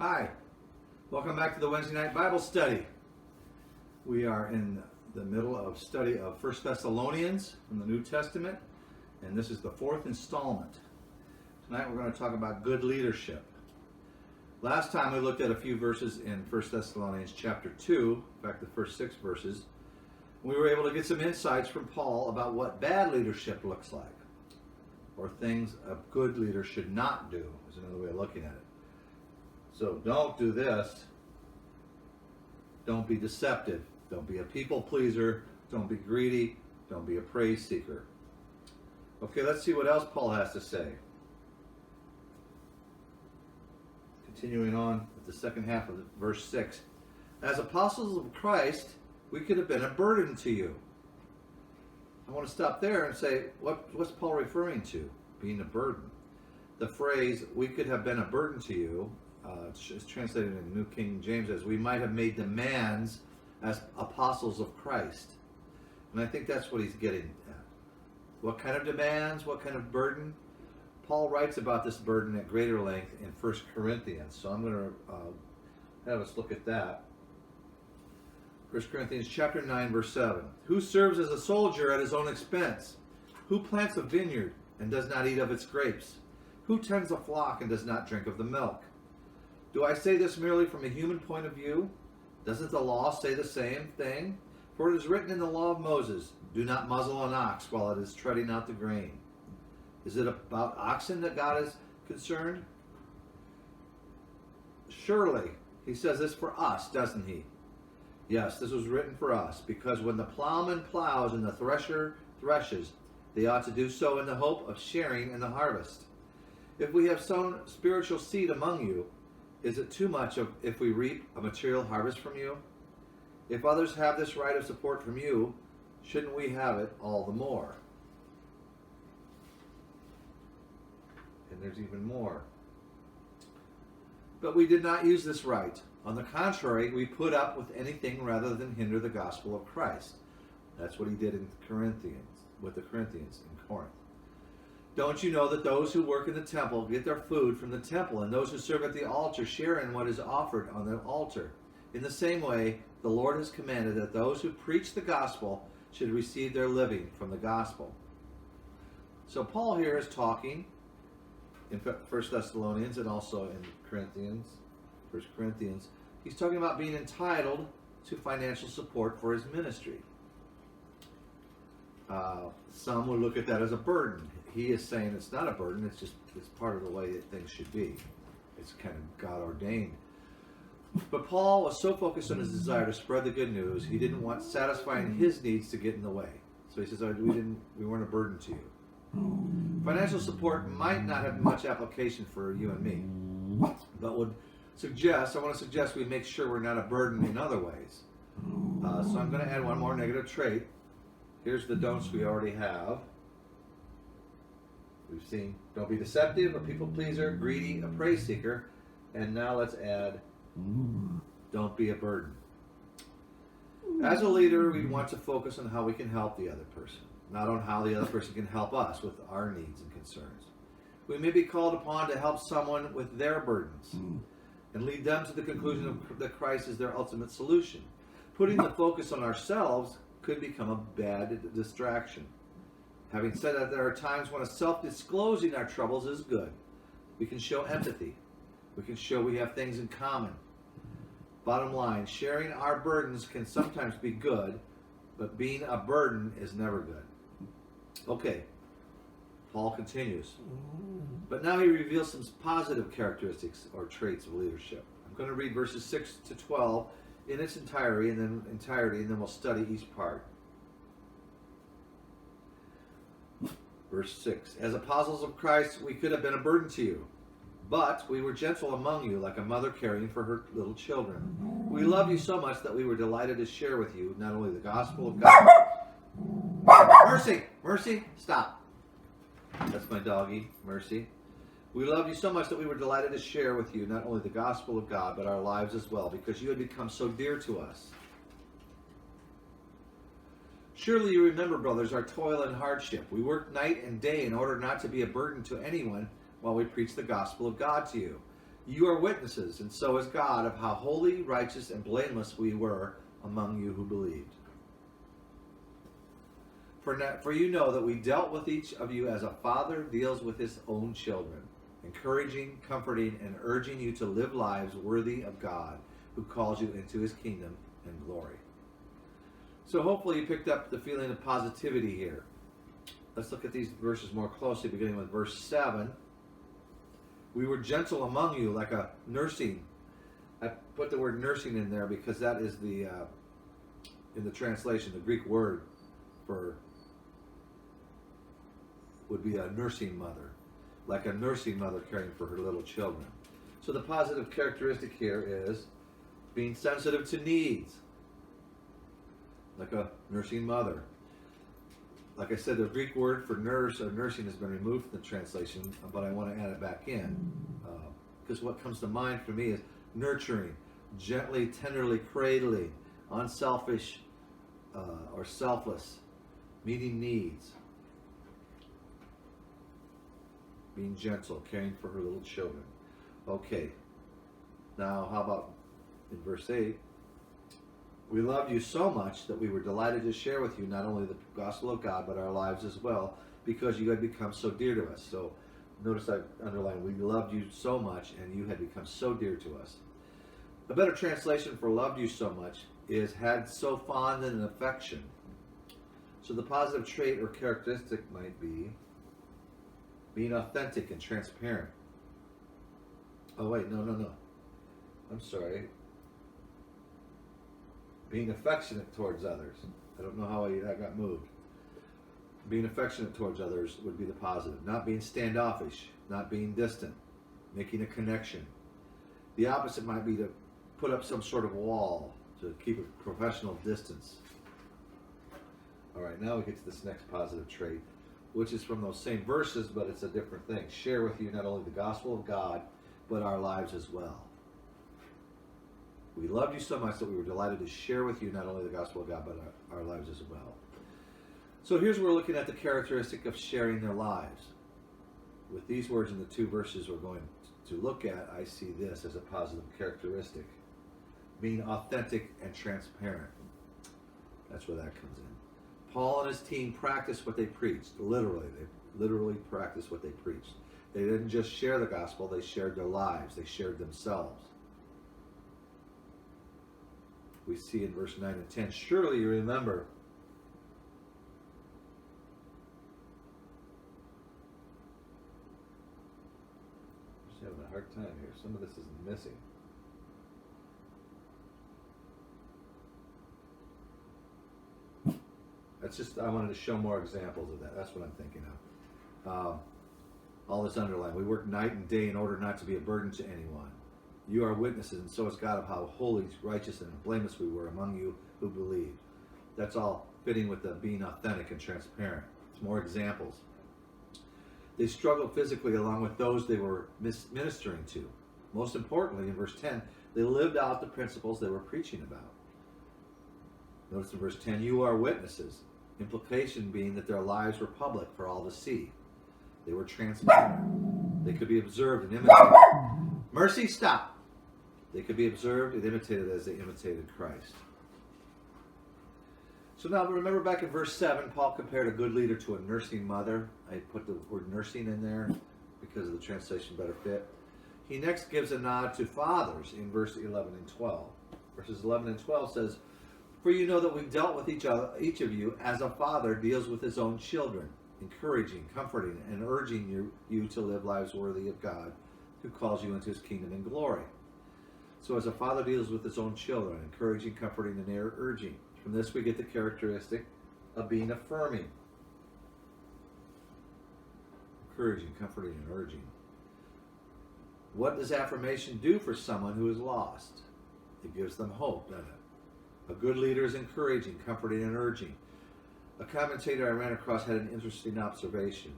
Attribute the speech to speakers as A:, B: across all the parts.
A: Hi, welcome back to the Wednesday night Bible study. We are in the middle of study of 1 Thessalonians from the New Testament, and this is the fourth installment. Tonight we're going to talk about good leadership. Last time we looked at a few verses in 1 Thessalonians chapter 2, in fact the first 6 verses. We were able to get some insights from Paul about what bad leadership looks like, or things a good leader should not do, is another way of looking at it. So don't do this. Don't be deceptive. Don't be a people pleaser. Don't be greedy. Don't be a praise seeker. Okay, let's see what else Paul has to say. Continuing on with the second half of verse 6. As apostles of Christ, we could have been a burden to you. I want to stop there and say, what's Paul referring to? Being a burden. The phrase, we could have been a burden to you, it's translated in New King James as we might have made demands as apostles of Christ. And I think that's what he's getting at. What kind of demands? What kind of burden? Paul writes about this burden at greater length in 1 Corinthians. So I'm going to have us look at that. 1 Corinthians chapter 9, verse 7. Who serves as a soldier at his own expense? Who plants a vineyard and does not eat of its grapes? Who tends a flock and does not drink of the milk? Do I say this merely from a human point of view? Doesn't the law say the same thing? For it is written in the law of Moses, do not muzzle an ox while it is treading out the grain. Is it about oxen that God is concerned? Surely, he says this for us, doesn't he? Yes, this was written for us, because when the plowman plows and the thresher threshes, they ought to do so in the hope of sharing in the harvest. If we have sown spiritual seed among you, is it too much if we reap a material harvest from you? If others have this right of support from you, shouldn't we have it all the more? And there's even more. But we did not use this right. On the contrary, we put up with anything rather than hinder the gospel of Christ. That's what he did with the Corinthians in Corinth. Don't you know that those who work in the temple get their food from the temple, and those who serve at the altar share in what is offered on the altar? In the same way, the Lord has commanded that those who preach the gospel should receive their living from the gospel. So Paul here is talking in 1 Thessalonians and also in 1 Corinthians. He's talking about being entitled to financial support for his ministry. Some would look at that as a burden. He is saying it's not a burden, it's part of the way that things should be. It's kind of God ordained. But Paul was so focused on his desire to spread the good news, he didn't want satisfying his needs to get in the way. So he says, we weren't a burden to you. Financial support might not have much application for you and me, but I want to suggest we make sure we're not a burden in other ways. So I'm going to add one more negative trait. Here's the don'ts we already have. We've seen don't be deceptive, a people pleaser, greedy, a praise seeker. And now let's add don't be a burden. As a leader, we want to focus on how we can help the other person, not on how the other person can help us with our needs and concerns. We may be called upon to help someone with their burdens and lead them to the conclusion that Christ is their ultimate solution. Putting the focus on ourselves could become a bad distraction. Having said that, there are times when self-disclosing our troubles is good. We can show empathy. We can show we have things in common. Bottom line, sharing our burdens can sometimes be good, but being a burden is never good. Okay, Paul continues. But now he reveals some positive characteristics or traits of leadership. I'm going to read verses 6 to 12 in its entirety, and then we'll study each part. Verse 6. As apostles of Christ, we could have been a burden to you, but we were gentle among you, like a mother caring for her little children. We love you so much that we were delighted to share with you not only the gospel of God. Mercy, stop. That's my doggie, Mercy. We love you so much that we were delighted to share with you not only the gospel of God, but our lives as well, because you had become so dear to us. Surely you remember, brothers, our toil and hardship. We worked night and day in order not to be a burden to anyone while we preach the gospel of God to you. You are witnesses, and so is God, of how holy, righteous, and blameless we were among you who believed. For you know that we dealt with each of you as a father deals with his own children, encouraging, comforting, and urging you to live lives worthy of God, who calls you into his kingdom and glory. So hopefully you picked up the feeling of positivity here. Let's look at these verses more closely, beginning with verse 7. We were gentle among you like a nursing. I put the word nursing in there because that is the, in the translation, the Greek word for would be a nursing mother, like a nursing mother caring for her little children. So the positive characteristic here is being sensitive to needs, like a nursing mother. Like I said, the Greek word for nurse or nursing has been removed from the translation, but I want to add it back in. Because what comes to mind for me is nurturing, gently, tenderly cradling, unselfish or selfless, meeting needs, being gentle, caring for her little children. Okay, now how about in verse 8? We loved you so much that we were delighted to share with you not only the gospel of God, but our lives as well, because you had become so dear to us. So notice I underlined, we loved you so much, and you had become so dear to us. A better translation for loved you so much is had so fond an affection. So the positive trait or characteristic might be being authentic and transparent. Oh wait, no. I'm sorry. Being affectionate towards others. I don't know how that got moved. Being affectionate towards others would be the positive. Not being standoffish, not being distant, making a connection. The opposite might be to put up some sort of wall to keep a professional distance. All right, now we get to this next positive trait, which is from those same verses, but it's a different thing. Share with you not only the gospel of God, but our lives as well. We loved you so much that we were delighted to share with you not only the gospel of God, but our lives as well. So here's where we're looking at the characteristic of sharing their lives. With these words in the two verses we're going to look at, I see this as a positive characteristic. Being authentic and transparent. That's where that comes in. Paul and his team practiced what they preached. Literally, they literally practiced what they preached. They didn't just share the gospel, they shared their lives. They shared themselves. We see in verse 9 and 10, surely you remember I'm just having a hard time here. Some of this is missing. That's just, I wanted to show more examples of that. That's what I'm thinking of. All this underlined. We work night and day in order not to be a burden to anyone. You are witnesses, and so is God, of how holy, righteous, and blameless we were among you who believed. That's all fitting with the being authentic and transparent. It's more examples. They struggled physically along with those they were ministering to. Most importantly, in verse 10, they lived out the principles they were preaching about. Notice in verse 10, you are witnesses. Implication being that their lives were public for all to see. They were transparent. They could be observed and imitated. Mercy, stop. They could be observed and imitated as they imitated Christ. So now remember back in verse 7, Paul compared a good leader to a nursing mother. I put the word nursing in there because of the translation better fit. He next gives a nod to fathers in verse 11 and 12. Verses 11 and 12 says, for you know that we dealt with each of you as a father deals with his own children, encouraging, comforting, and urging you to live lives worthy of God, who calls you into his kingdom and glory. So as a father deals with his own children, encouraging, comforting, and urging. From this we get the characteristic of being affirming. Encouraging, comforting, and urging. What does affirmation do for someone who is lost? It gives them hope, doesn't it? A good leader is encouraging, comforting, and urging. A commentator I ran across had an interesting observation.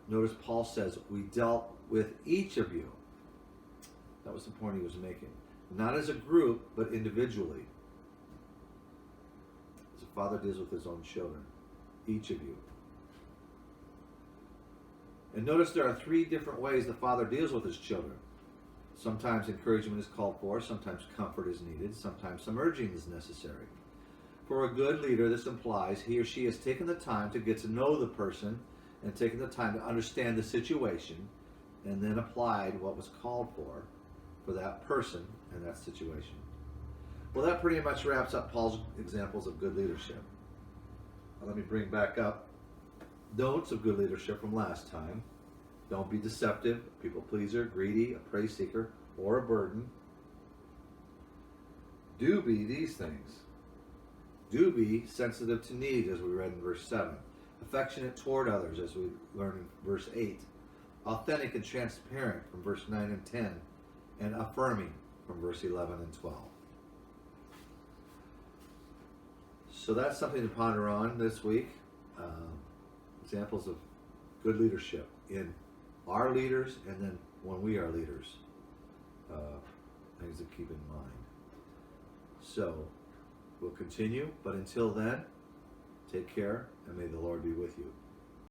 A: Notice Paul says, we dealt with each of you. That was the point he was making. Not as a group, but individually. As a father deals with his own children. Each of you. And notice there are three different ways the father deals with his children. Sometimes encouragement is called for, sometimes comfort is needed, sometimes some urging is necessary. For a good leader, this implies he or she has taken the time to get to know the person and taken the time to understand the situation and then applied what was called for that person and that situation. Well, that pretty much wraps up Paul's examples of good leadership. Now, let me bring back up notes of good leadership from last time. Don't be deceptive, a people pleaser, greedy, a praise seeker, or a burden. Do be these things. Do be sensitive to needs, as we read in verse 7. Affectionate toward others, as we learn in verse 8. Authentic and transparent, from verse 9 and 10. And affirming, from verse 11 and 12. So that's something to ponder on this week. Examples of good leadership in our leaders and then when we are leaders. Things to keep in mind. So, we'll continue, but until then, take care and may the Lord be with you.